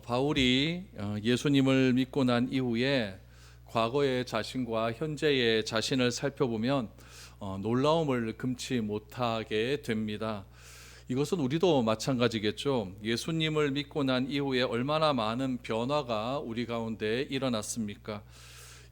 바울이 예수님을 믿고 난 이후에 과거의 자신과 현재의 자신을 살펴보면 놀라움을 금치 못하게 됩니다. 이것은 우리도 마찬가지겠죠. 예수님을 믿고 난 이후에 얼마나 많은 변화가 우리 가운데 일어났습니까?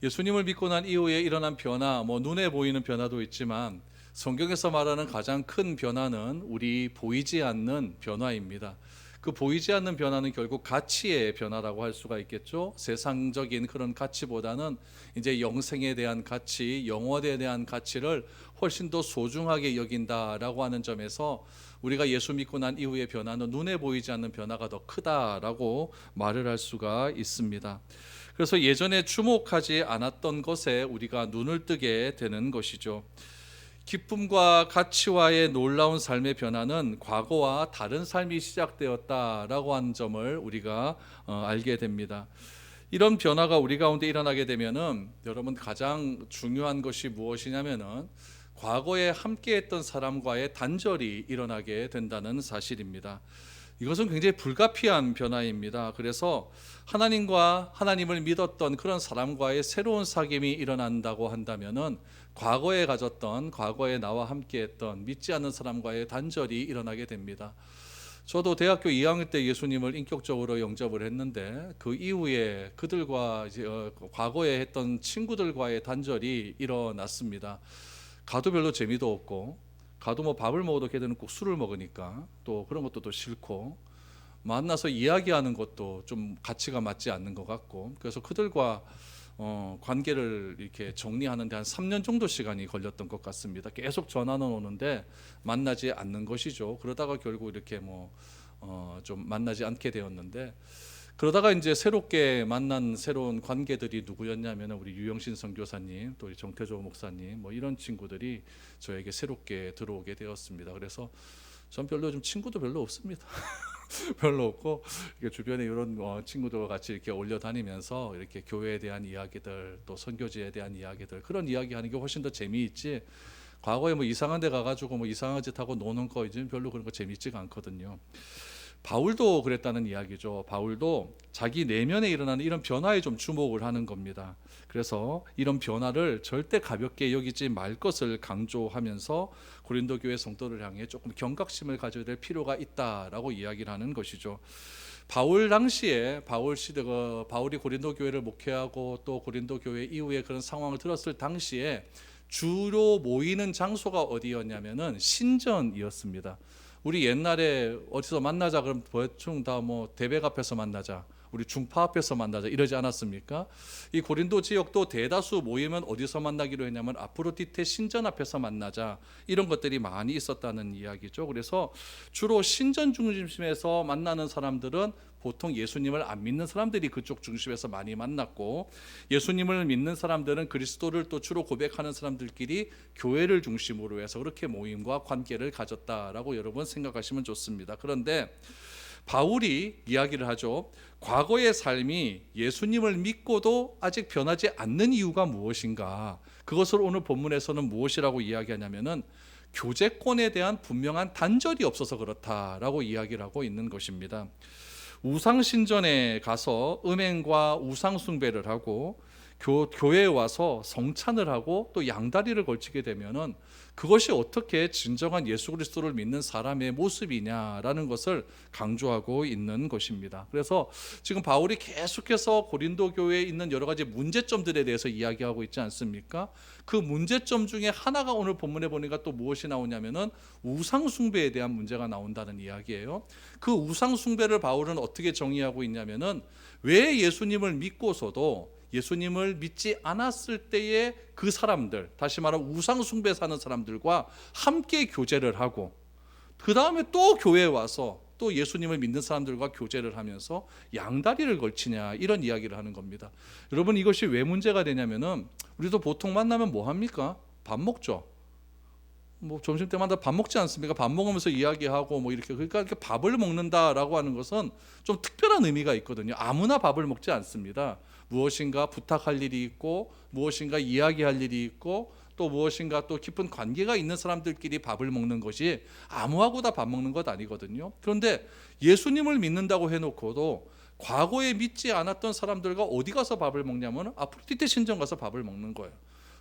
예수님을 믿고 난 이후에 일어난 변화, 눈에 보이는 변화도 있지만 성경에서 말하는 가장 큰 변화는 우리 보이지 않는 변화입니다. 그 보이지 않는 변화는 결국 가치의 변화라고 할 수가 있겠죠. 세상적인 그런 가치보다는 이제 영생에 대한 가치, 영원에 대한 가치를 훨씬 더 소중하게 여긴다라고 하는 점에서 우리가 예수 믿고 난 이후의 변화는 눈에 보이지 않는 변화가 더 크다라고 말을 할 수가 있습니다. 그래서 예전에 주목하지 않았던 것에 우리가 눈을 뜨게 되는 것이죠. 기쁨과 가치와의 놀라운 삶의 변화는 과거와 다른 삶이 시작되었다라고 하는 점을 우리가 알게 됩니다. 이런 변화가 우리 가운데 일어나게 되면은 여러분 가장 중요한 것이 무엇이냐면은 과거에 함께했던 사람과의 단절이 일어나게 된다는 사실입니다. 이것은 굉장히 불가피한 변화입니다. 그래서 하나님을 믿었던 그런 사람과의 새로운 사귐이 일어난다고 한다면은 과거에 나와 함께했던 믿지 않는 사람과의 단절이 일어나게 됩니다. 저도 대학교 2학년 때 예수님을 인격적으로 영접을 했는데 그 이후에 그들과 과거에 했던 친구들과의 단절이 일어났습니다. 가도 별로 재미도 없고, 가도 밥을 먹어도 걔들은 꼭 술을 먹으니까 또 그런 것도 또 싫고, 만나서 이야기하는 것도 좀 가치가 맞지 않는 것 같고, 그래서 그들과 관계를 이렇게 정리하는 데 한 3년 정도 시간이 걸렸던 것 같습니다. 계속 전화는 오는데 만나지 않는 것이죠. 그러다가 결국 이렇게 좀 만나지 않게 되었는데, 그러다가 이제 새롭게 만난 새로운 관계들이 누구였냐면 우리 유영신 선교사님, 또 우리 정태조 목사님, 이런 친구들이 저에게 새롭게 들어오게 되었습니다. 그래서 전 별로 좀 친구도 별로 없습니다. 별로 없고, 주변에 이런 친구들과 같이 이렇게 올려 다니면서 이렇게 교회에 대한 이야기들, 또 선교지에 대한 이야기들, 그런 이야기하는 게 훨씬 더 재미있지. 과거에 이상한 데 가가지고 이상한 짓 하고 노는 거 이제 별로 그런 거 재미있지가 않거든요. 바울도 그랬다는 이야기죠. 바울도 자기 내면에 일어나는 이런 변화에 좀 주목을 하는 겁니다. 그래서 이런 변화를 절대 가볍게 여기지 말 것을 강조하면서 고린도 교회 성도를 향해 조금 경각심을 가져야 될 필요가 있다라고 이야기를 하는 것이죠. 바울 당시에 바울이 고린도 교회를 목회하고 또 고린도 교회 이후에 그런 상황을 들었을 당시에 주로 모이는 장소가 어디였냐면은 신전이었습니다. 우리 옛날에 어디서 만나자 그러면 대충 다 대백 앞에서 만나자, 우리 중파 앞에서 만나자 이러지 않았습니까? 이 고린도 지역도 대다수 모이면 어디서 만나기로 했냐면 아프로디테 신전 앞에서 만나자, 이런 것들이 많이 있었다는 이야기죠. 그래서 주로 신전 중심에서 만나는 사람들은 보통 예수님을 안 믿는 사람들이 그쪽 중심에서 많이 만났고, 예수님을 믿는 사람들은 그리스도를 또 주로 고백하는 사람들끼리 교회를 중심으로 해서 그렇게 모임과 관계를 가졌다라고 여러분 생각하시면 좋습니다. 그런데 바울이 이야기를 하죠. 과거의 삶이 예수님을 믿고도 아직 변하지 않는 이유가 무엇인가? 그것을 오늘 본문에서는 무엇이라고 이야기하냐면은 교제권에 대한 분명한 단절이 없어서 그렇다라고 이야기를 하고 있는 것입니다. 우상신전에 가서 음행과 우상숭배를 하고 교회에 와서 성찬을 하고 또 양다리를 걸치게 되면은 그것이 어떻게 진정한 예수 그리스도를 믿는 사람의 모습이냐라는 것을 강조하고 있는 것입니다. 그래서 지금 바울이 계속해서 고린도 교회에 있는 여러 가지 문제점들에 대해서 이야기하고 있지 않습니까? 그 문제점 중에 하나가 오늘 본문에 보니까 또 무엇이 나오냐면은 우상숭배에 대한 문제가 나온다는 이야기예요. 그 우상숭배를 바울은 어떻게 정의하고 있냐면은 왜 예수님을 믿고서도 예수님을 믿지 않았을 때의 그 사람들, 다시 말하면 우상숭배 사는 사람들과 함께 교제를 하고, 그 다음에 또 교회에 와서 또 예수님을 믿는 사람들과 교제를 하면서 양다리를 걸치냐, 이런 이야기를 하는 겁니다. 여러분, 이것이 왜 문제가 되냐면은 우리도 보통 만나면 뭐 합니까? 밥 먹죠. 점심때마다 밥 먹지 않습니까? 밥 먹으면서 이야기하고 이렇게. 그러니까 이렇게 밥을 먹는다라고 하는 것은 좀 특별한 의미가 있거든요. 아무나 밥을 먹지 않습니다. 무엇인가 부탁할 일이 있고, 무엇인가 이야기할 일이 있고, 또 무엇인가 또 깊은 관계가 있는 사람들끼리 밥을 먹는 것이 아무하고 다 밥 먹는 것 아니거든요. 그런데 예수님을 믿는다고 해놓고도 과거에 믿지 않았던 사람들과 어디 가서 밥을 먹냐면 아프로디테 신전 가서 밥을 먹는 거예요.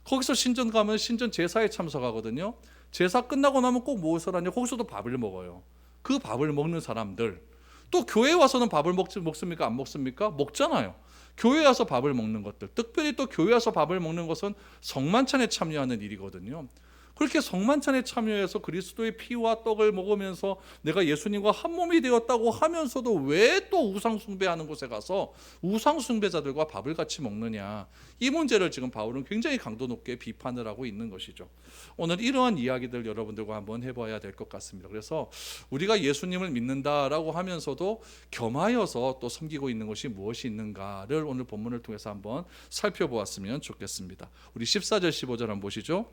거기서 신전 가면 신전 제사에 참석하거든요. 제사 끝나고 나면 꼭 무엇을 하냐? 거기서도 밥을 먹어요. 그 밥을 먹는 사람들, 또 교회 와서는 밥을 먹습니까? 안 먹습니까? 먹잖아요. 교회 와서 밥을 먹는 것들, 특별히 또 교회 와서 밥을 먹는 것은 성만찬에 참여하는 일이거든요. 그렇게 성만찬에 참여해서 그리스도의 피와 떡을 먹으면서 내가 예수님과 한 몸이 되었다고 하면서도 왜 또 우상 숭배하는 곳에 가서 우상 숭배자들과 밥을 같이 먹느냐, 이 문제를 지금 바울은 굉장히 강도 높게 비판을 하고 있는 것이죠. 오늘 이러한 이야기들 여러분들과 한번 해봐야 될 것 같습니다. 그래서 우리가 예수님을 믿는다라고 하면서도 겸하여서 또 섬기고 있는 것이 무엇이 있는가를 오늘 본문을 통해서 한번 살펴보았으면 좋겠습니다. 우리 14절 15절 한번 보시죠.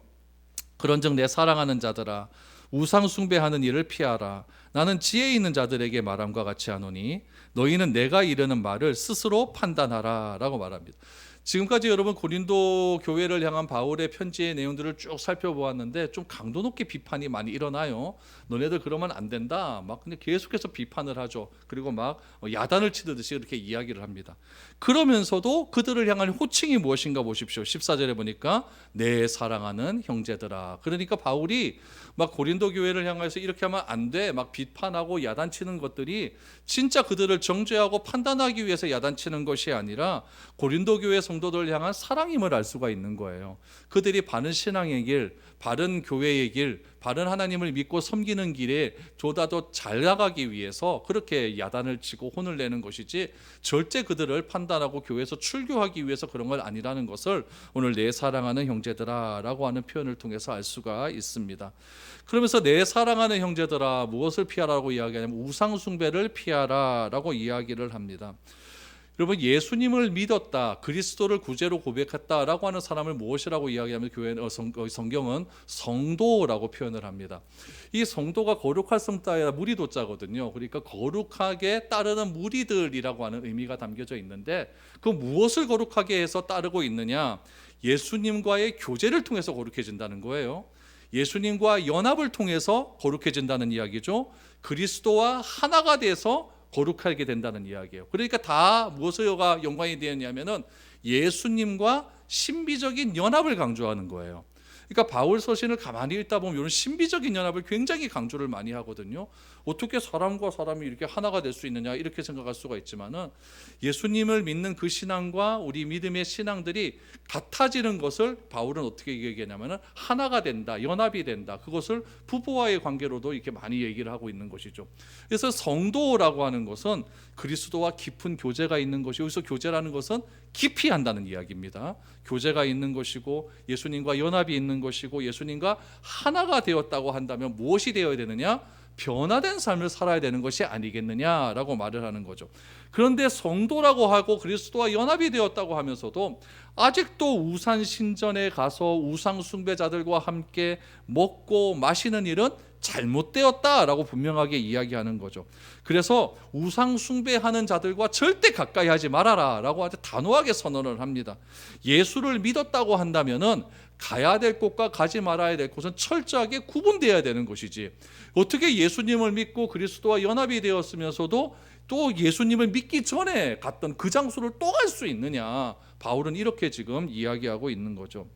그런즉 내 사랑하는 자들아, 우상 숭배하는 일을 피하라. 나는 지혜 있는 자들에게 말함과 같이 하노니 너희는 내가 이르는 말을 스스로 판단하라 라고 말합니다. 지금까지 여러분 고린도 교회를 향한 바울의 편지의 내용들을 쭉 살펴보았는데 좀 강도 높게 비판이 많이 일어나요. 너네들 그러면 안 된다. 막 근데 계속해서 비판을 하죠. 그리고 막 야단을 치듯이 이렇게 이야기를 합니다. 그러면서도 그들을 향한 호칭이 무엇인가 보십시오. 14절에 보니까 내 사랑하는 형제들아. 그러니까 바울이 막 고린도 교회를 향해서 이렇게 하면 안 돼, 막 비판하고 야단치는 것들이 진짜 그들을 정죄하고 판단하기 위해서 야단치는 것이 아니라 고린도 교회 성도들을 향한 사랑임을 알 수가 있는 거예요. 그들이 바른 신앙의 길, 바른 교회의 길, 바른 하나님을 믿고 섬기는 길에 보다 더 잘 나가기 위해서 그렇게 야단을 치고 혼을 내는 것이지 절대 그들을 판단하고 교회에서 출교하기 위해서 그런 건 아니라는 것을 오늘 내 사랑하는 형제들아 라고 하는 표현을 통해서 알 수가 있습니다. 그러면서 내 사랑하는 형제들아, 무엇을 피하라고 이야기하냐면 우상 숭배를 피하라 라고 이야기를 합니다. 여러분, 예수님을 믿었다, 그리스도를 구제로 고백했다라고 하는 사람을 무엇이라고 이야기하면 성경은 성도라고 표현을 합니다. 이 성도가 거룩할 성자야 무리도자거든요. 그러니까 거룩하게 따르는 무리들이라고 하는 의미가 담겨져 있는데 그 무엇을 거룩하게 해서 따르고 있느냐? 예수님과의 교제를 통해서 거룩해진다는 거예요. 예수님과 연합을 통해서 거룩해진다는 이야기죠. 그리스도와 하나가 돼서 거룩하게 된다는 이야기예요. 그러니까 다 무엇과 연관이 되었냐면은 예수님과 신비적인 연합을 강조하는 거예요. 그러니까 바울 서신을 가만히 읽다 보면 이런 신비적인 연합을 굉장히 강조를 많이 하거든요. 어떻게 사람과 사람이 이렇게 하나가 될 수 있느냐 이렇게 생각할 수가 있지만은 예수님을 믿는 그 신앙과 우리 믿음의 신앙들이 같아지는 것을 바울은 어떻게 얘기하냐면은 하나가 된다, 연합이 된다. 그것을 부부와의 관계로도 이렇게 많이 얘기를 하고 있는 것이죠. 그래서 성도라고 하는 것은 그리스도와 깊은 교제가 있는 것이, 여기서 교제라는 것은 깊이 한다는 이야기입니다. 교제가 있는 것이고 예수님과 연합이 있는 것이고 예수님과 하나가 되었다고 한다면 무엇이 되어야 되느냐? 변화된 삶을 살아야 되는 것이 아니겠느냐라고 말을 하는 거죠. 그런데 성도라고 하고 그리스도와 연합이 되었다고 하면서도 아직도 우상 신전에 가서 우상 숭배자들과 함께 먹고 마시는 일은 잘못되었다라고 분명하게 이야기하는 거죠. 그래서 우상 숭배하는 자들과 절대 가까이 하지 말아라라고 아주 단호하게 선언을 합니다. 예수를 믿었다고 한다면은 가야 될 곳과 가지 말아야 될 곳은 철저하게 구분되어야 되는 것이지, 어떻게 예수님을 믿고 그리스도와 연합이 되었으면서도 또 예수님을 믿기 전에 갔던 그 장소를 또 갈 수 있느냐. 바울은 이렇게 지금 이야기하고 있는 거죠.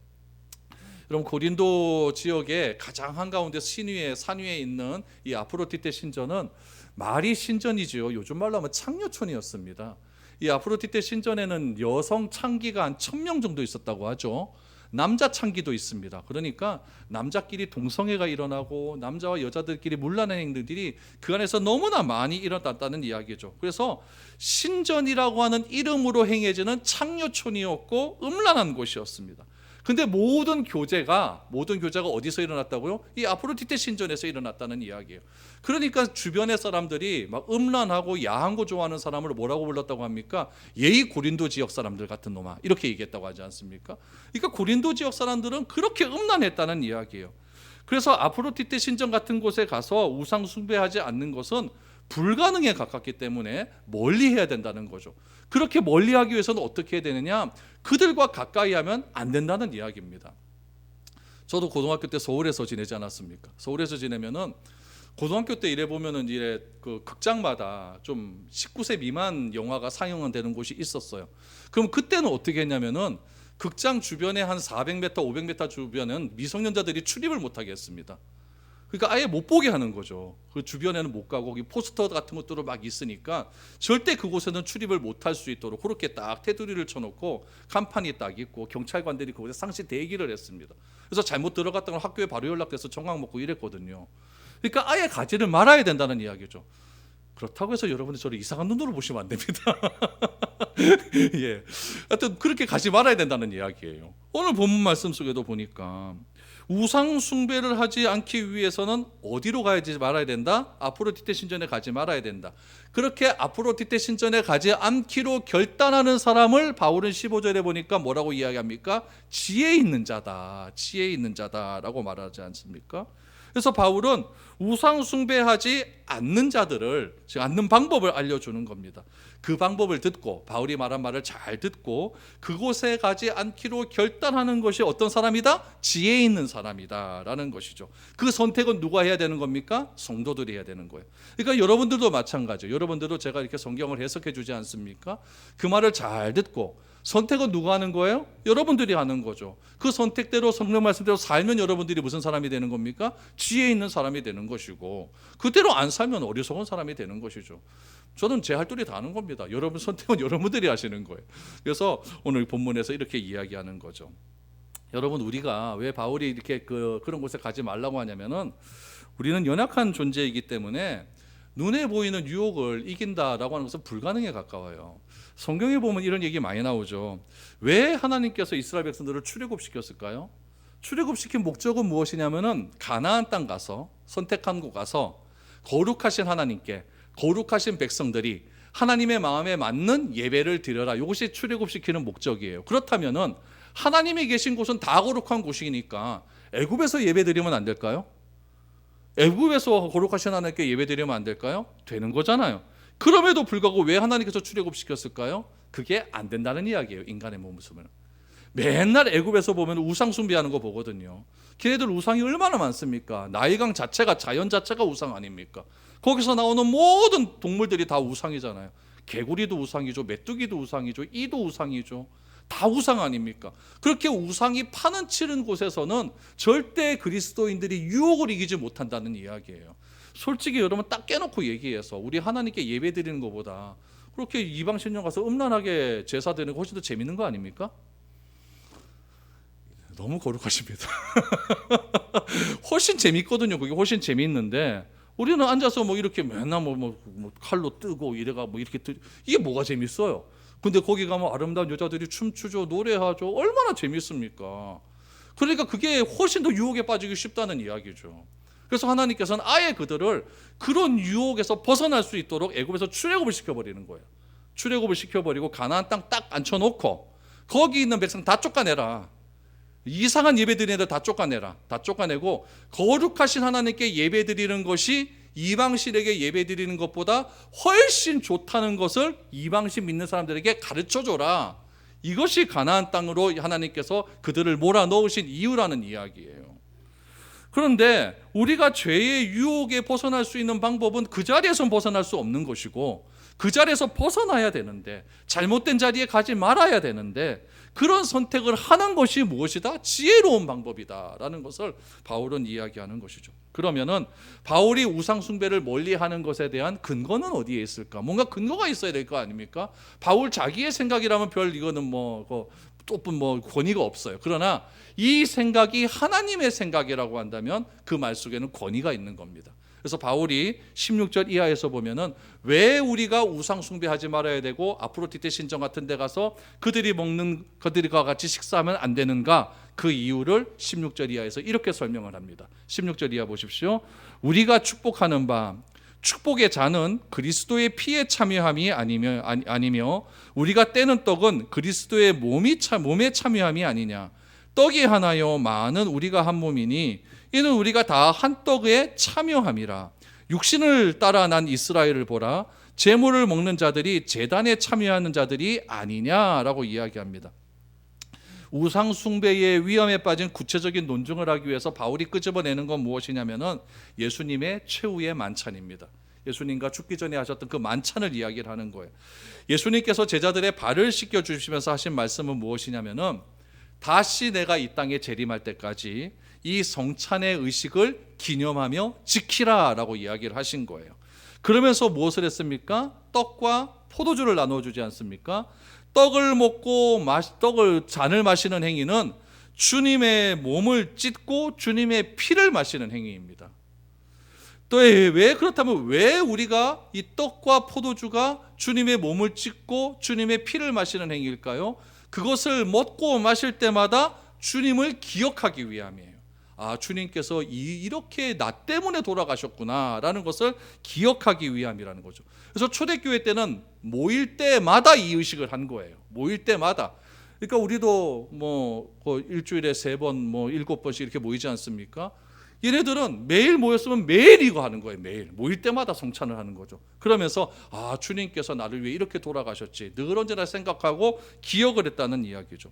여러분, 고린도 지역의 가장 한가운데 신위에 산 위에 있는 이 아프로디테 신전은 말이 신전이지요. 요즘 말로 하면 창녀촌이었습니다. 이 아프로디테 신전에는 여성 창기가 한 1000명 정도 있었다고 하죠. 남자 창기도 있습니다. 그러니까 남자끼리 동성애가 일어나고 남자와 여자들끼리 문란한 행동들이 그 안에서 너무나 많이 일어났다는 이야기죠. 그래서 신전이라고 하는 이름으로 행해지는 창녀촌이었고 음란한 곳이었습니다. 근데 모든 교제가 어디서 일어났다고요? 이 아프로디테 신전에서 일어났다는 이야기예요. 그러니까 주변의 사람들이 막 음란하고 야한 거 좋아하는 사람을 뭐라고 불렀다고 합니까? 예의 고린도 지역 사람들 같은 놈아, 이렇게 얘기했다고 하지 않습니까? 그러니까 고린도 지역 사람들은 그렇게 음란했다는 이야기예요. 그래서 아프로디테 신전 같은 곳에 가서 우상 숭배하지 않는 것은 불가능에 가깝기 때문에 멀리해야 된다는 거죠. 그렇게 멀리하기 위해서는 어떻게 해야 되느냐? 그들과 가까이 하면 안 된다는 이야기입니다. 저도 고등학교 때 서울에서 지내지 않았습니까? 서울에서 지내면은 고등학교 때 이래 보면은 이래 그 극장마다 좀 19세 미만 영화가 상영은 되는 곳이 있었어요. 그럼 그때는 어떻게 했냐면은 극장 주변에 한 400m, 500m 주변은 미성년자들이 출입을 못하게 했습니다. 그러니까 아예 못 보게 하는 거죠. 그 주변에는 못 가고 거기 포스터 같은 것들로 막 있으니까 절대 그곳에는 출입을 못할 수 있도록 그렇게 딱 테두리를 쳐놓고 간판이 딱 있고 경찰관들이 그곳에 상시 대기를 했습니다. 그래서 잘못 들어갔다가 학교에 바로 연락돼서 정황 먹고 이랬거든요. 그러니까 아예 가지를 말아야 된다는 이야기죠. 그렇다고 해서 여러분들 저를 이상한 눈으로 보시면 안 됩니다. 예, 하여튼 그렇게 가지 말아야 된다는 이야기예요. 오늘 본문 말씀 속에도 보니까 우상 숭배를 하지 않기 위해서는 어디로 가야지 말아야 된다? 아프로디테 신전에 가지 말아야 된다. 그렇게 아프로디테 신전에 가지 않기로 결단하는 사람을 바울은 15절에 보니까 뭐라고 이야기합니까? 지혜 있는 자다. 지혜 있는 자다라고 말하지 않습니까? 그래서 바울은 우상 숭배하지 않는 자들을, 즉 않는 방법을 알려주는 겁니다. 그 방법을 듣고 바울이 말한 말을 잘 듣고 그곳에 가지 않기로 결단하는 것이 어떤 사람이다? 지혜 있는 사람이다 라는 것이죠. 그 선택은 누가 해야 되는 겁니까? 성도들이 해야 되는 거예요. 그러니까 여러분들도 마찬가지예요. 여러분들도 제가 이렇게 성경을 해석해 주지 않습니까? 그 말을 잘 듣고 선택은 누가 하는 거예요? 여러분들이 하는 거죠. 그 선택대로 성령 말씀대로 살면 여러분들이 무슨 사람이 되는 겁니까? 지혜 있는 사람이 되는 것이고, 그대로 안 살면 어리석은 사람이 되는 것이죠. 저는 제 할 도리 다 하는 겁니다. 여러분 선택은 여러분들이 하시는 거예요. 그래서 오늘 본문에서 이렇게 이야기하는 거죠. 여러분, 우리가 왜 바울이 이렇게 그런 곳에 가지 말라고 하냐면은 우리는 연약한 존재이기 때문에 눈에 보이는 유혹을 이긴다라고 하는 것은 불가능에 가까워요. 성경에 보면 이런 얘기 많이 나오죠. 왜 하나님께서 이스라엘 백성들을 출애굽시켰을까요? 출애굽시킨 목적은 무엇이냐면은 가나안 땅 가서, 선택한 곳 가서 거룩하신 하나님께, 거룩하신 백성들이 하나님의 마음에 맞는 예배를 드려라. 이것이 출애굽시키는 목적이에요. 그렇다면은 하나님이 계신 곳은 다 거룩한 곳이니까 애굽에서 예배 드리면 안 될까요? 애굽에서 거룩하신 하나님께 예배 드리면 안 될까요? 되는 거잖아요. 그럼에도 불구하고 왜 하나님께서 출애굽시켰을까요? 그게 안 된다는 이야기예요. 인간의 모습은 맨날 애굽에서 보면 우상 숭배하는 거 보거든요. 걔네들 우상이 얼마나 많습니까? 나일강 자체가, 자연 자체가 우상 아닙니까? 거기서 나오는 모든 동물들이 다 우상이잖아요. 개구리도 우상이죠, 메뚜기도 우상이죠, 이도 우상이죠. 다 우상 아닙니까? 그렇게 우상이 파는치는 곳에서는 절대 그리스도인들이 유혹을 이기지 못한다는 이야기예요. 솔직히 여러분 딱 깨놓고 얘기해서 우리 하나님께 예배 드리는 것보다 그렇게 이방신령 가서 음란하게 제사 드리는 거 훨씬 더 재밌는 거 아닙니까? 너무 거룩하십니다. 훨씬 재밌거든요. 그게 훨씬 재밌는데 우리는 앉아서 뭐 이렇게 맨날 뭐 칼로 뜨고 이래가 뭐 이렇게 이게 뭐가 재밌어요? 근데 거기 가면 아름다운 여자들이 춤추죠, 노래하죠. 얼마나 재밌습니까? 그러니까 그게 훨씬 더 유혹에 빠지기 쉽다는 이야기죠. 그래서 하나님께서는 아예 그들을 그런 유혹에서 벗어날 수 있도록 애굽에서 출애굽을 시켜버리는 거예요. 출애굽을 시켜버리고 가나안 땅 딱 앉혀놓고 거기 있는 백성 다 쫓아내라. 이상한 예배 드리는 애들 다 쫓아내라. 다 쫓아내고 거룩하신 하나님께 예배 드리는 것이 이방신에게 예배 드리는 것보다 훨씬 좋다는 것을 이방신 믿는 사람들에게 가르쳐줘라. 이것이 가나안 땅으로 하나님께서 그들을 몰아넣으신 이유라는 이야기예요. 그런데 우리가 죄의 유혹에 벗어날 수 있는 방법은 그 자리에서 벗어날 수 없는 것이고, 그 자리에서 벗어나야 되는데, 잘못된 자리에 가지 말아야 되는데, 그런 선택을 하는 것이 무엇이다? 지혜로운 방법이다라는 것을 바울은 이야기하는 것이죠. 그러면은 바울이 우상 숭배를 멀리하는 것에 대한 근거는 어디에 있을까? 뭔가 근거가 있어야 될 거 아닙니까? 바울 자기의 생각이라면 별 이거는 뭐 권위가 없어요. 그러나 이 생각이 하나님의 생각이라고 한다면 그 말 속에는 권위가 있는 겁니다. 그래서 바울이 16절 이하에서 보면은 왜 우리가 우상 숭배하지 말아야 되고 아프로디테 신전 같은 데 가서 그들이 먹는 것들과 같이 식사하면 안 되는가? 그 이유를 16절 이하에서 이렇게 설명을 합니다. 16절 이하 보십시오. 우리가 축복하는 바 축복의 잔은 그리스도의 피에 참여함이 아니며 우리가 떼는 떡은 그리스도의 몸에 참여함이 아니냐. 떡이 하나요 많은 우리가 한 몸이니 이는 우리가 다 한 떡에 참여함이라. 육신을 따라 난 이스라엘을 보라. 제물을 먹는 자들이 제단에 참여하는 자들이 아니냐라고 이야기합니다. 우상 숭배의 위험에 빠진 구체적인 논증을 하기 위해서 바울이 끄집어내는 건 무엇이냐면은 예수님의 최후의 만찬입니다. 예수님과 죽기 전에 하셨던 그 만찬을 이야기를 하는 거예요. 예수님께서 제자들의 발을 씻겨 주시면서 하신 말씀은 무엇이냐면은 다시 내가 이 땅에 재림할 때까지 이 성찬의 의식을 기념하며 지키라라고 이야기를 하신 거예요. 그러면서 무엇을 했습니까? 떡과 포도주를 나눠 주지 않습니까? 떡을 먹고 잔을 마시는 행위는 주님의 몸을 찢고 주님의 피를 마시는 행위입니다. 또 왜 그렇다면 왜 우리가 이 떡과 포도주가 주님의 몸을 찢고 주님의 피를 마시는 행위일까요? 그것을 먹고 마실 때마다 주님을 기억하기 위함이에요. 아, 주님께서 이렇게 나 때문에 돌아가셨구나라는 것을 기억하기 위함이라는 거죠. 그래서 초대교회 때는 모일 때마다 이 의식을 한 거예요. 모일 때마다. 그러니까 우리도 뭐 일주일에 3번, 7번씩 이렇게 모이지 않습니까? 얘네들은 매일 모였으면 매일 이거 하는 거예요. 매일 모일 때마다 성찬을 하는 거죠. 그러면서 아, 주님께서 나를 위해 이렇게 돌아가셨지 늘 언제나 생각하고 기억을 했다는 이야기죠.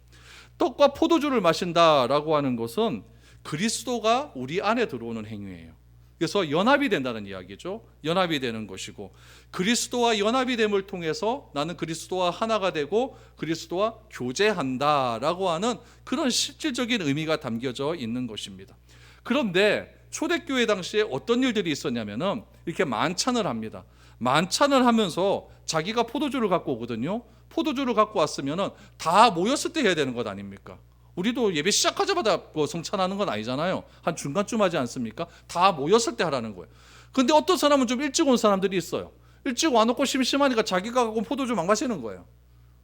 떡과 포도주를 마신다라고 하는 것은 그리스도가 우리 안에 들어오는 행위예요. 그래서 연합이 된다는 이야기죠. 연합이 되는 것이고, 그리스도와 연합이 됨을 통해서 나는 그리스도와 하나가 되고 그리스도와 교제한다라고 하는 그런 실질적인 의미가 담겨져 있는 것입니다. 그런데 초대교회 당시에 어떤 일들이 있었냐면은 이렇게 만찬을 합니다. 만찬을 하면서 자기가 포도주를 갖고 오거든요. 포도주를 갖고 왔으면은 다 모였을 때 해야 되는 것 아닙니까? 우리도 예배 시작하자마자 성찬하는 건 아니잖아요. 한 중간쯤 하지 않습니까? 다 모였을 때 하라는 거예요. 근데 어떤 사람은 좀 일찍 온 사람들이 있어요. 일찍 와놓고 심심하니까 자기가 갖고 온 포도주 막 마시는 거예요.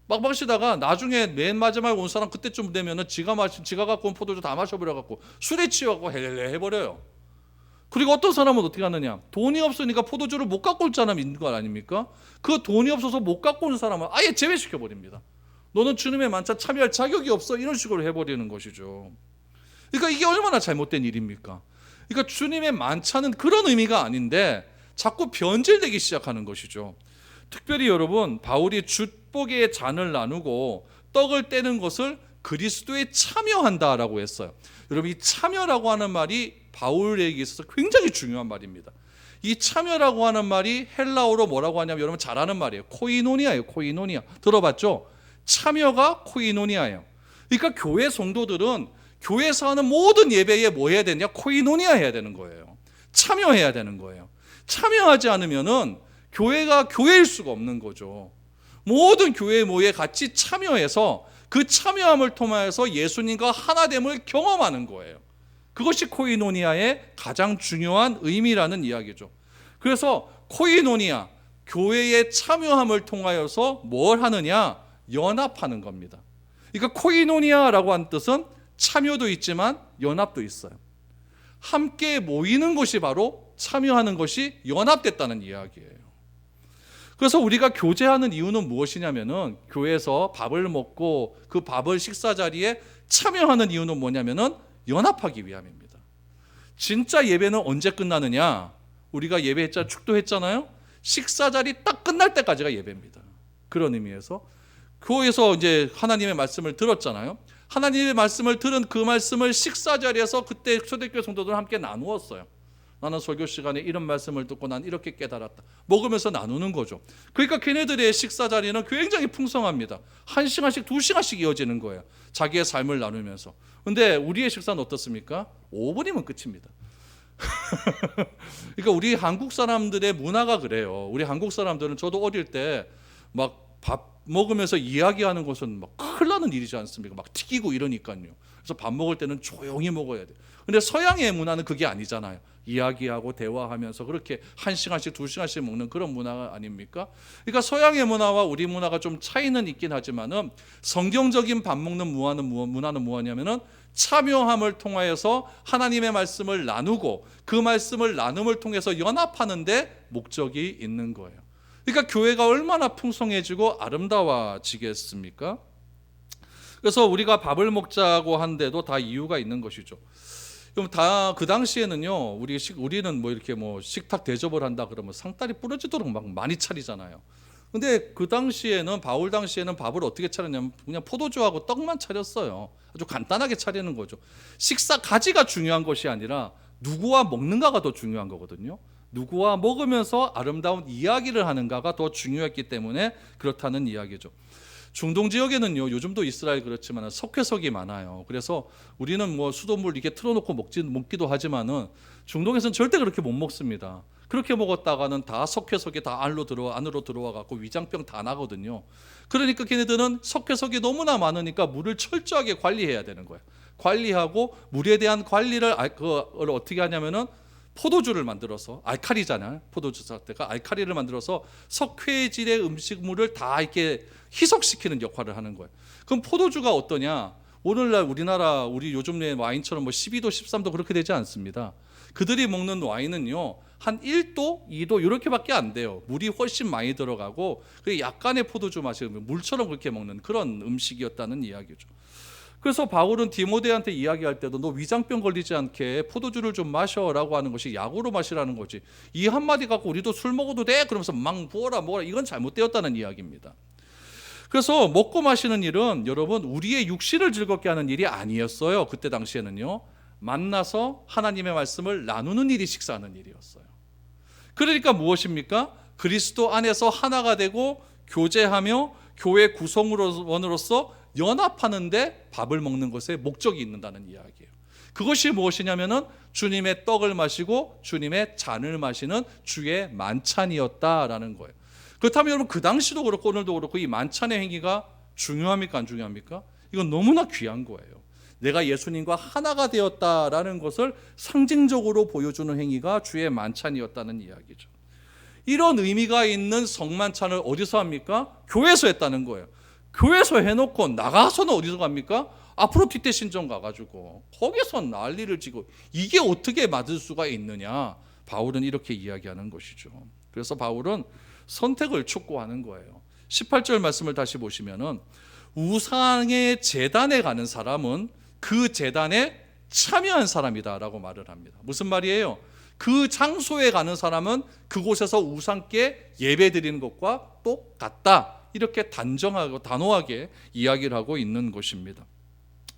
막 마시다가 나중에 맨 마지막에 온 사람 그때쯤 되면은 지가 갖고 온 포도주 다 마셔버려갖고 술에 취해갖고 헬렐레 해버려요. 그리고 어떤 사람은 어떻게 하느냐, 돈이 없으니까 포도주를 못 갖고 올 사람이 있는 거 아닙니까? 그 돈이 없어서 못 갖고 온 사람은 아예 제외시켜버립니다. 너는 주님의 만찬 참여할 자격이 없어, 이런 식으로 해버리는 것이죠. 그러니까 이게 얼마나 잘못된 일입니까? 그러니까 주님의 만찬은 그런 의미가 아닌데 자꾸 변질되기 시작하는 것이죠. 특별히 여러분, 바울이 축복의 잔을 나누고 떡을 떼는 것을 그리스도에 참여한다라고 했어요. 여러분, 이 참여라고 하는 말이 바울에게 있어서 굉장히 중요한 말입니다. 이 참여라고 하는 말이 헬라어로 뭐라고 하냐면 여러분 잘 아는 말이에요. 코이노니아예요. 코이노니아. 들어봤죠? 참여가 코이노니아예요. 그러니까 교회 성도들은 교회에서 하는 모든 예배에 뭐 해야 되냐? 코이노니아 해야 되는 거예요. 참여해야 되는 거예요. 참여하지 않으면은 교회가 교회일 수가 없는 거죠. 모든 교회 모에 같이 참여해서 그 참여함을 통해서 예수님과 하나됨을 경험하는 거예요. 그것이 코이노니아의 가장 중요한 의미라는 이야기죠. 그래서 코이노니아, 교회의 참여함을 통하여서 뭘 하느냐? 연합하는 겁니다. 그러니까 코이노니아라고 하는 뜻은 참여도 있지만 연합도 있어요. 함께 모이는 것이 바로 참여하는 것이 연합됐다는 이야기예요. 그래서 우리가 교제하는 이유는 무엇이냐면은 교회에서 밥을 먹고 그 밥을 식사 자리에 참여하는 이유는 뭐냐면은 연합하기 위함입니다. 진짜 예배는 언제 끝나느냐? 우리가 예배했잖아요. 축도했잖아요. 식사 자리 딱 끝날 때까지가 예배입니다. 그런 의미에서 교회에서 이제 하나님의 말씀을 들었잖아요. 하나님의 말씀을 들은 그 말씀을 식사 자리에서 그때 초대교회 성도들은 함께 나누었어요. 나는 설교 시간에 이런 말씀을 듣고 난 이렇게 깨달았다. 먹으면서 나누는 거죠. 그러니까 걔네들의 식사 자리는 굉장히 풍성합니다. 1시간씩 2시간씩 이어지는 거예요. 자기의 삶을 나누면서. 근데 우리의 식사는 어떻습니까? 5분이면 끝입니다. 그러니까 우리 한국 사람들의 문화가 그래요. 우리 한국 사람들은 저도 어릴 때 막 밥 먹으면서 이야기하는 것은 막 큰일 나는 일이지 않습니까? 막 튀기고 이러니까요. 그래서 밥 먹을 때는 조용히 먹어야 돼요. 근데 서양의 문화는 그게 아니잖아요. 이야기하고 대화하면서 그렇게 1시간씩 2시간씩 먹는 그런 문화가 아닙니까? 그러니까 서양의 문화와 우리 문화가 좀 차이는 있긴 하지만은 성경적인 밥 먹는 문화는 뭐냐면은 참여함을 통하여서 하나님의 말씀을 나누고 그 말씀을 나눔을 통해서 연합하는 데 목적이 있는 거예요. 그러니까 교회가 얼마나 풍성해지고 아름다워지겠습니까? 그래서 우리가 밥을 먹자고 한데도 다 이유가 있는 것이죠. 그럼 다 그 당시에는요, 우리는 뭐 이렇게 뭐 식탁 대접을 한다 그러면 상다리 부러지도록 막 많이 차리잖아요. 근데 그 당시에는 바울 당시에는 밥을 어떻게 차렸냐면 그냥 포도주하고 떡만 차렸어요. 아주 간단하게 차리는 거죠. 식사 가지가 중요한 것이 아니라 누구와 먹는가가 더 중요한 거거든요. 누구와 먹으면서 아름다운 이야기를 하는가가 더 중요했기 때문에 그렇다는 이야기죠. 중동 지역에는요, 요즘도 이스라엘 그렇지만 석회석이 많아요. 그래서 우리는 뭐 수돗물 이렇게 틀어놓고 먹기도 하지만은 중동에서는 절대 그렇게 못 먹습니다. 그렇게 먹었다가는 다 석회석이 다 안으로 들어와 갖고 위장병 다 나거든요. 그러니까 걔네들은 석회석이 너무나 많으니까 물을 철저하게 관리해야 되는 거예요. 관리하고 물에 대한 관리를 그걸 어떻게 하냐면은 포도주를 만들어서, 알칼리잖아요. 포도주 자체가 알칼리를 만들어서 석회질의 음식물을 다 이렇게 희석시키는 역할을 하는 거예요. 그럼 포도주가 어떠냐? 오늘날 우리 요즘 내 와인처럼 뭐 12도, 13도 그렇게 되지 않습니다. 그들이 먹는 와인은요, 한 1도, 2도 이렇게밖에 안 돼요. 물이 훨씬 많이 들어가고 약간의 포도주 맛이 물처럼 그렇게 먹는 그런 음식이었다는 이야기죠. 그래서 바울은 디모데한테 이야기할 때도 너 위장병 걸리지 않게 포도주를 좀 마셔라고 하는 것이 약으로 마시라는 거지. 이 한마디 갖고 우리도 술 먹어도 돼? 그러면서 막 부어라 먹어라. 이건 잘못되었다는 이야기입니다. 그래서 먹고 마시는 일은 여러분 우리의 육신을 즐겁게 하는 일이 아니었어요. 그때 당시에는요. 만나서 하나님의 말씀을 나누는 일이 식사하는 일이었어요. 그러니까 무엇입니까? 그리스도 안에서 하나가 되고 교제하며 교회 구성원으로서 연합하는데 밥을 먹는 것에 목적이 있는다는 이야기예요. 그것이 무엇이냐면은 주님의 떡을 마시고 주님의 잔을 마시는 주의 만찬이었다라는 거예요. 그렇다면 여러분 그 당시도 그렇고 오늘도 그렇고 이 만찬의 행위가 중요합니까? 안 중요합니까? 이건 너무나 귀한 거예요. 내가 예수님과 하나가 되었다라는 것을 상징적으로 보여주는 행위가 주의 만찬이었다는 이야기죠. 이런 의미가 있는 성만찬을 어디서 합니까? 교회에서 했다는 거예요. 교회에서 해놓고 나가서는 어디서 갑니까? 아프로디테 신전 가가지고 거기서 난리를 치고 이게 어떻게 맞을 수가 있느냐? 바울은 이렇게 이야기하는 것이죠. 그래서 바울은 선택을 촉구하는 거예요. 18절 말씀을 다시 보시면은 우상의 제단에 가는 사람은 그 제단에 참여한 사람이다라고 말을 합니다. 무슨 말이에요? 그 장소에 가는 사람은 그곳에서 우상께 예배드리는 것과 똑같다. 이렇게 단정하고 단호하게 이야기를 하고 있는 것입니다.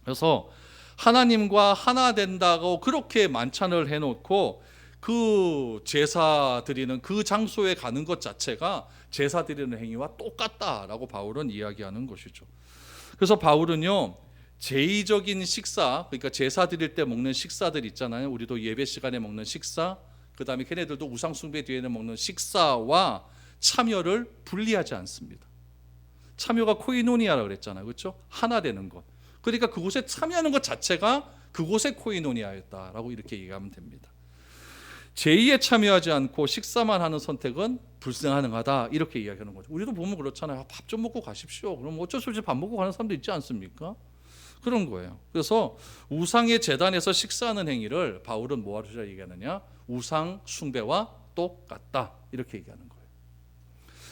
그래서 하나님과 하나 된다고 그렇게 만찬을 해놓고 그 제사 드리는 그 장소에 가는 것 자체가 제사 드리는 행위와 똑같다라고 바울은 이야기하는 것이죠. 그래서 바울은요, 제의적인 식사, 그러니까 제사 드릴 때 먹는 식사들 있잖아요. 우리도 예배 시간에 먹는 식사, 그 다음에 걔네들도 우상 숭배 뒤에는 먹는 식사와 참여를 분리하지 않습니다. 참여가 코이노니아라고 그랬잖아요. 그렇죠? 하나 되는 것. 그러니까 그곳에 참여하는 것 자체가 그곳의 코이노니아였다라고 이렇게 얘기하면 됩니다. 제의에 참여하지 않고 식사만 하는 선택은 불가능하다 이렇게 이야기하는 거죠. 우리도 보면 그렇잖아요. 밥 좀 먹고 가십시오. 그럼 어쩔 수 없이 밥 먹고 가는 사람도 있지 않습니까? 그런 거예요. 그래서 우상의 제단에서 식사하는 행위를 바울은 뭐하러 얘기하느냐? 우상 숭배와 똑같다 이렇게 얘기하는 거예요.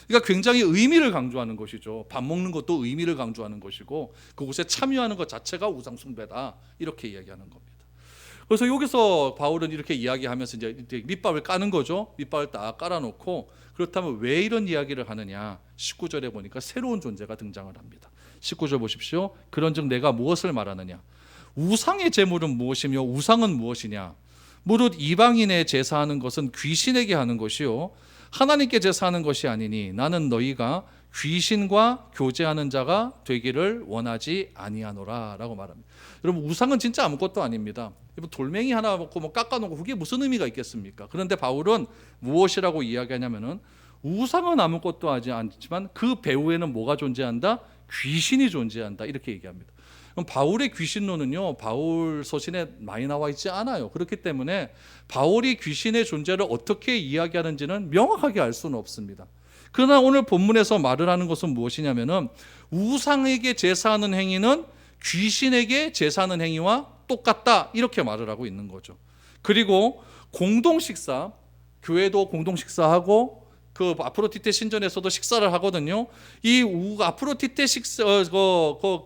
그러니까 굉장히 의미를 강조하는 것이죠. 밥 먹는 것도 의미를 강조하는 것이고 그곳에 참여하는 것 자체가 우상 숭배다 이렇게 이야기하는 겁니다. 그래서 여기서 바울은 이렇게 이야기하면서 이제 밑밥을 까는 거죠. 밑밥을 딱 깔아놓고 그렇다면 왜 이런 이야기를 하느냐? 19절에 보니까 새로운 존재가 등장을 합니다. 19절 보십시오. 그런즉 내가 무엇을 말하느냐? 우상의 제물은 무엇이며 우상은 무엇이냐? 무릇 이방인의 제사하는 것은 귀신에게 하는 것이요 하나님께 제사하는 것이 아니니 나는 너희가 귀신과 교제하는 자가 되기를 원하지 아니하노라 라고 말합니다. 여러분 우상은 진짜 아무것도 아닙니다. 돌멩이 하나 먹고 뭐 깎아놓고 그게 무슨 의미가 있겠습니까? 그런데 바울은 무엇이라고 이야기하냐면은 우상은 아무것도 하지 않지만 그 배후에는 뭐가 존재한다? 귀신이 존재한다 이렇게 얘기합니다. 그럼 바울의 귀신론은요 바울 서신에 많이 나와 있지 않아요. 그렇기 때문에 바울이 귀신의 존재를 어떻게 이야기하는지는 명확하게 알 수는 없습니다. 그러나 오늘 본문에서 말을 하는 것은 무엇이냐면은 우상에게 제사하는 행위는 귀신에게 제사하는 행위와 똑같다 이렇게 말을 하고 있는 거죠. 그리고 공동식사, 교회도 공동식사하고 그 아프로디테 신전에서도 식사를 하거든요. 이 아프로디테 식사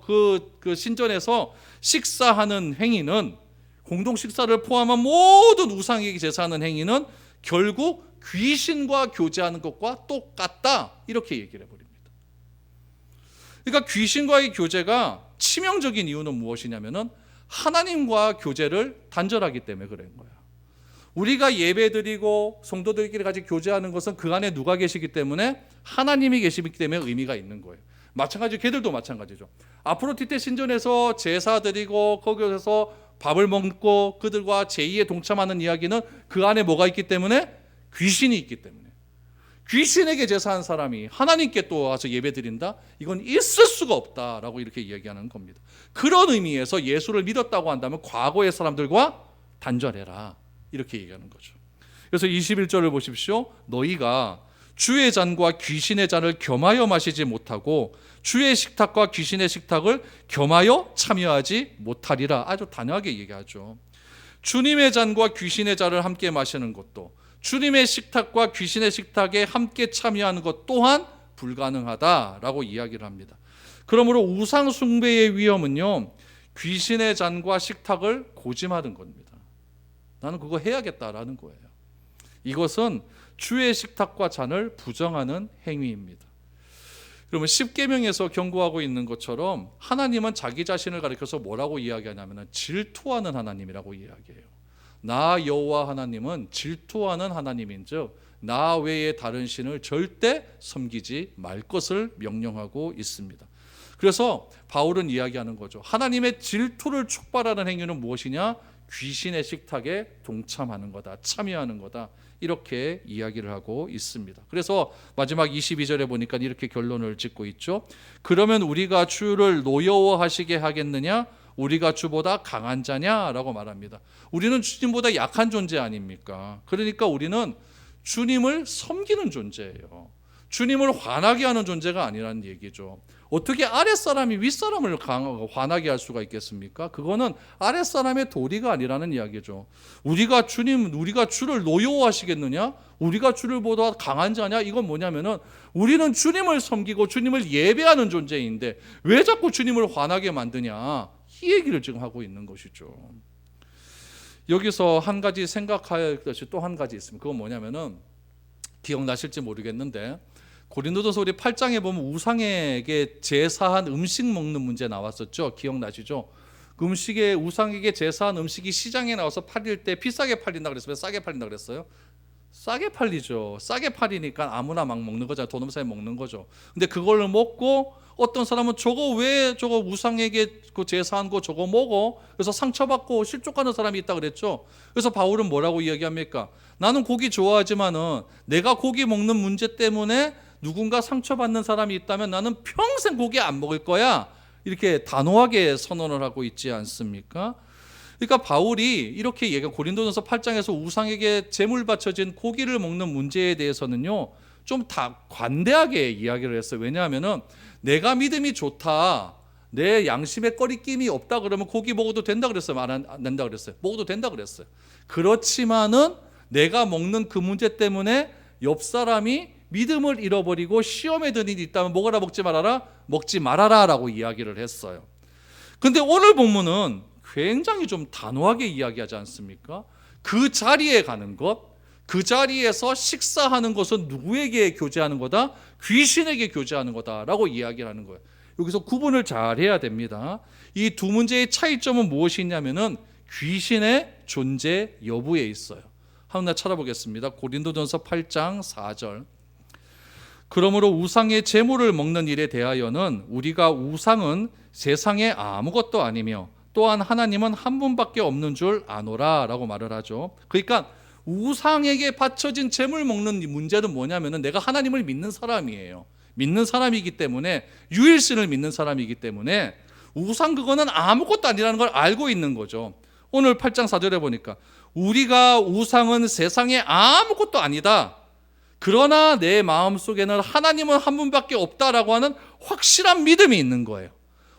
그 신전에서 식사하는 행위는 공동 식사를 포함한 모든 우상에게 제사하는 행위는 결국 귀신과 교제하는 것과 똑같다 이렇게 얘기를 해버립니다. 그러니까 귀신과의 교제가 치명적인 이유는 무엇이냐면은 하나님과 교제를 단절하기 때문에 그런 거야. 우리가 예배드리고 성도들끼리 같이 교제하는 것은 그 안에 누가 계시기 때문에 하나님이 계시기 때문에 의미가 있는 거예요. 마찬가지로 걔들도 마찬가지죠. 아프로디테 신전에서 제사 드리고 거기서 밥을 먹고 그들과 제의에 동참하는 이야기는 그 안에 뭐가 있기 때문에 귀신이 있기 때문에 귀신에게 제사한 사람이 하나님께 또 와서 예배 드린다? 이건 있을 수가 없다라고 이렇게 이야기하는 겁니다. 그런 의미에서 예수를 믿었다고 한다면 과거의 사람들과 단절해라 이렇게 얘기하는 거죠. 그래서 21절을 보십시오. 너희가 주의 잔과 귀신의 잔을 겸하여 마시지 못하고 주의 식탁과 귀신의 식탁을 겸하여 참여하지 못하리라. 아주 단호하게 얘기하죠. 주님의 잔과 귀신의 잔을 함께 마시는 것도 주님의 식탁과 귀신의 식탁에 함께 참여하는 것 또한 불가능하다라고 이야기를 합니다. 그러므로 우상 숭배의 위험은요, 귀신의 잔과 식탁을 고집하는 겁니다. 나는 그거 해야겠다라는 거예요. 이것은 주의 식탁과 잔을 부정하는 행위입니다. 그러면 십계명에서 경고하고 있는 것처럼 하나님은 자기 자신을 가리켜서 뭐라고 이야기하냐면 질투하는 하나님이라고 이야기해요. 나 여호와 하나님은 질투하는 하나님인즉 나 외에 다른 신을 절대 섬기지 말 것을 명령하고 있습니다. 그래서 바울은 이야기하는 거죠. 하나님의 질투를 촉발하는 행위는 무엇이냐? 귀신의 식탁에 동참하는 거다, 참여하는 거다, 이렇게 이야기를 하고 있습니다. 그래서 마지막 22절에 보니까 이렇게 결론을 짓고 있죠. 그러면 우리가 주를 노여워하시게 하겠느냐? 우리가 주보다 강한 자냐라고 말합니다. 우리는 주님보다 약한 존재 아닙니까? 그러니까 우리는 주님을 섬기는 존재예요. 주님을 화나게 하는 존재가 아니라는 얘기죠. 어떻게 아랫사람이 윗사람을 화나게 할 수가 있겠습니까? 그거는 아랫사람의 도리가 아니라는 이야기죠. 우리가 주를 노여워하시겠느냐? 우리가 주를 보다 강한 자냐? 이건 뭐냐면은 우리는 주님을 섬기고 주님을 예배하는 존재인데 왜 자꾸 주님을 화나게 만드냐? 이 얘기를 지금 하고 있는 것이죠. 여기서 한 가지 생각해야 할 것이 또 한 가지 있습니다. 그건 뭐냐면은 기억나실지 모르겠는데 고린도전서 우리 8장에 보면 우상에게 제사한 음식 먹는 문제 나왔었죠. 기억나시죠? 그 음식에 우상에게 제사한 음식이 시장에 나와서 팔릴 때 비싸게 팔린다 그랬어요? 싸게 팔린다 그랬어요? 싸게 팔리죠. 싸게 팔리니까 아무나 막 먹는 거잖아요. 돈 없는 사람이 먹는 거죠. 근데 그걸 먹고 어떤 사람은 저거 왜 저거 우상에게 그 제사한 거 저거 먹어? 그래서 상처받고 실족하는 사람이 있다 그랬죠. 그래서 바울은 뭐라고 이야기합니까? 나는 고기 좋아하지만은 내가 고기 먹는 문제 때문에 누군가 상처받는 사람이 있다면 나는 평생 고기 안 먹을 거야. 이렇게 단호하게 선언을 하고 있지 않습니까? 그러니까 바울이 이렇게 얘기한 고린도전서 8장에서 우상에게 제물 바쳐진 고기를 먹는 문제에 대해서는요, 좀 다 관대하게 이야기를 했어요. 왜냐하면은 내가 믿음이 좋다, 내 양심에 꺼리낌이 없다 그러면 고기 먹어도 된다 그랬어요? 말 안 된다 그랬어요? 먹어도 된다 그랬어요. 그렇지만은 내가 먹는 그 문제 때문에 옆 사람이 믿음을 잃어버리고 시험에 든 일이 있다면 먹어라 먹지 말아라? 먹지 말아라 라고 이야기를 했어요. 근데 오늘 본문은 굉장히 좀 단호하게 이야기하지 않습니까? 그 자리에 가는 것, 그 자리에서 식사하는 것은 누구에게 교제하는 거다? 귀신에게 교제하는 거다라고 이야기를 하는 거예요. 여기서 구분을 잘 해야 됩니다. 이 두 문제의 차이점은 무엇이 있냐면은 귀신의 존재 여부에 있어요. 하나 찾아보겠습니다. 고린도전서 8장 4절. 그러므로 우상의 제물을 먹는 일에 대하여는 우리가 우상은 세상에 아무것도 아니며 또한 하나님은 한 분밖에 없는 줄 아노라 라고 말을 하죠. 그러니까 우상에게 바쳐진 제물 먹는 문제는 뭐냐면은 내가 하나님을 믿는 사람이에요. 믿는 사람이기 때문에, 유일신을 믿는 사람이기 때문에 우상 그거는 아무것도 아니라는 걸 알고 있는 거죠. 오늘 8장 4절에 보니까 우리가 우상은 세상에 아무것도 아니다. 그러나 내 마음속에는 하나님은 한 분밖에 없다라고 하는 확실한 믿음이 있는 거예요.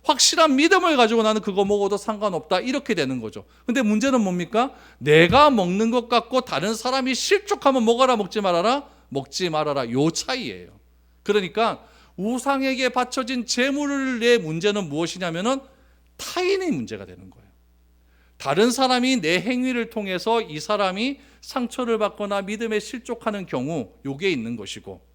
확실한 믿음을 가지고 나는 그거 먹어도 상관없다, 이렇게 되는 거죠. 근데 문제는 뭡니까? 내가 먹는 것 같고 다른 사람이 실족하면 먹어라 먹지 말아라? 먹지 말아라, 요 차이예요. 그러니까 우상에게 바쳐진 제물의 문제는 무엇이냐면은 타인의 문제가 되는 거예요. 다른 사람이 내 행위를 통해서 이 사람이 상처를 받거나 믿음에 실족하는 경우 요게 있는 것이고,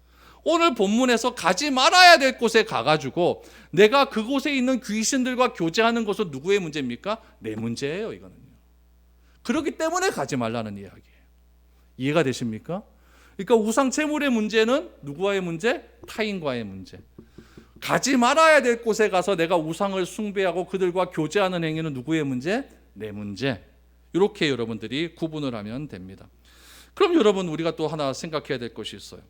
오늘 본문에서 가지 말아야 될 곳에 가가지고 내가 그곳에 있는 귀신들과 교제하는 것은 누구의 문제입니까? 내 문제예요. 이거는요. 그렇기 때문에 가지 말라는 이야기예요. 이해가 되십니까? 그러니까 우상 제물의 문제는 누구와의 문제? 타인과의 문제. 가지 말아야 될 곳에 가서 내가 우상을 숭배하고 그들과 교제하는 행위는 누구의 문제? 내 문제. 이렇게 여러분들이 구분을 하면 됩니다. 그럼 여러분, 우리가 또 하나 생각해야 될 것이 있어요.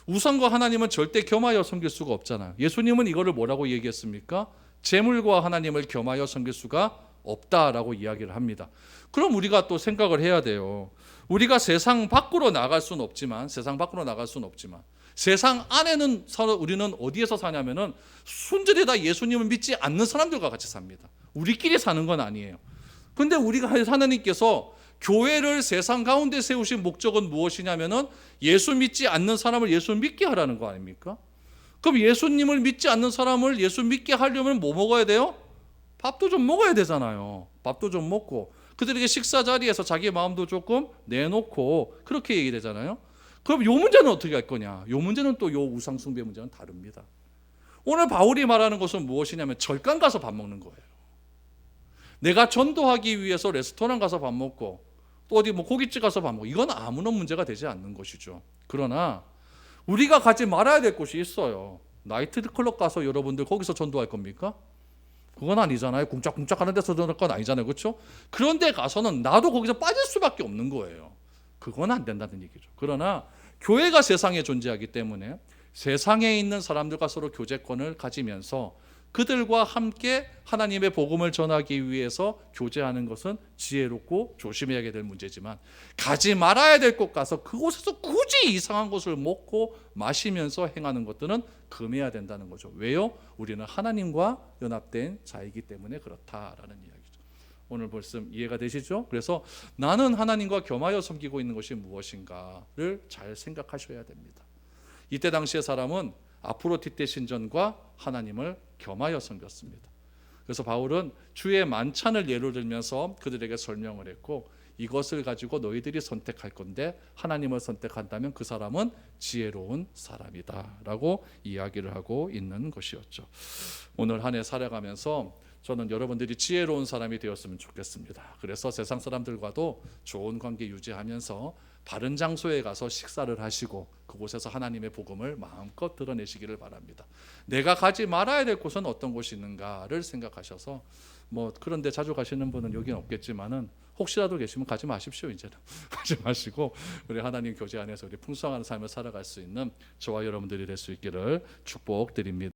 우상과 하나님은 절대 겸하여 섬길 수가 없잖아요. 예수님은 이거를 뭐라고 얘기했습니까? 재물과 하나님을 겸하여 섬길 수가 없다라고 이야기를 합니다. 그럼 우리가 또 생각을 해야 돼요. 우리가 세상 밖으로 나갈 수는 없지만, 세상 안에는 우리는 어디에서 사냐면은 순전히 다 예수님을 믿지 않는 사람들과 같이 삽니다. 우리끼리 사는 건 아니에요. 근데 우리가 하나님께서 교회를 세상 가운데 세우신 목적은 무엇이냐면은 예수 믿지 않는 사람을 예수 믿게 하라는 거 아닙니까? 그럼 예수님을 믿지 않는 사람을 예수 믿게 하려면 뭐 먹어야 돼요? 밥도 좀 먹어야 되잖아요. 밥도 좀 먹고 그들에게 식사 자리에서 자기 마음도 조금 내놓고 그렇게 얘기되잖아요. 그럼 요 문제는 어떻게 할 거냐? 요 문제는 또 요 우상 숭배 문제는 다릅니다. 오늘 바울이 말하는 것은 무엇이냐면 절간 가서 밥 먹는 거예요. 내가 전도하기 위해서 레스토랑 가서 밥 먹고 또 어디 뭐 고깃집 가서 밥 먹고 이건 아무런 문제가 되지 않는 것이죠. 그러나 우리가 가지 말아야 될 곳이 있어요. 나이트 클럽 가서 여러분들 거기서 전도할 겁니까? 그건 아니잖아요. 궁짝궁짝 하는 데서 전도할 건 아니잖아요. 그렇죠? 그런데 가서는 나도 거기서 빠질 수밖에 없는 거예요. 그건 안 된다는 얘기죠. 그러나 교회가 세상에 존재하기 때문에 세상에 있는 사람들과 서로 교제권을 가지면서 그들과 함께 하나님의 복음을 전하기 위해서 교제하는 것은 지혜롭고 조심해야 될 문제지만, 가지 말아야 될 곳 가서 그곳에서 굳이 이상한 것을 먹고 마시면서 행하는 것들은 금해야 된다는 거죠. 왜요? 우리는 하나님과 연합된 자이기 때문에 그렇다라는 이야기죠. 오늘 말씀 이해가 되시죠? 그래서 나는 하나님과 겸하여 섬기고 있는 것이 무엇인가를 잘 생각하셔야 됩니다. 이때 당시의 사람은 아프로디테 신전과 하나님을 겸하여 섬겼습니다. 그래서 바울은 주의 만찬을 예로 들면서 그들에게 설명을 했고, 이것을 가지고 너희들이 선택할 건데 하나님을 선택한다면 그 사람은 지혜로운 사람이다 라고 이야기를 하고 있는 것이었죠. 오늘 한 해 살아가면서 저는 여러분들이 지혜로운 사람이 되었으면 좋겠습니다. 그래서 세상 사람들과도 좋은 관계 유지하면서 바른 장소에 가서 식사를 하시고 그곳에서 하나님의 복음을 마음껏 드러내시기를 바랍니다. 내가 가지 말아야 될 곳은 어떤 곳이 있는가를 생각하셔서, 뭐 그런데 자주 가시는 분은 여기는 없겠지만은 혹시라도 계시면 가지 마십시오. 이제는 가지 마시고 우리 하나님 교제 안에서 우리 풍성한 삶을 살아갈 수 있는 저와 여러분들이 될 수 있기를 축복드립니다.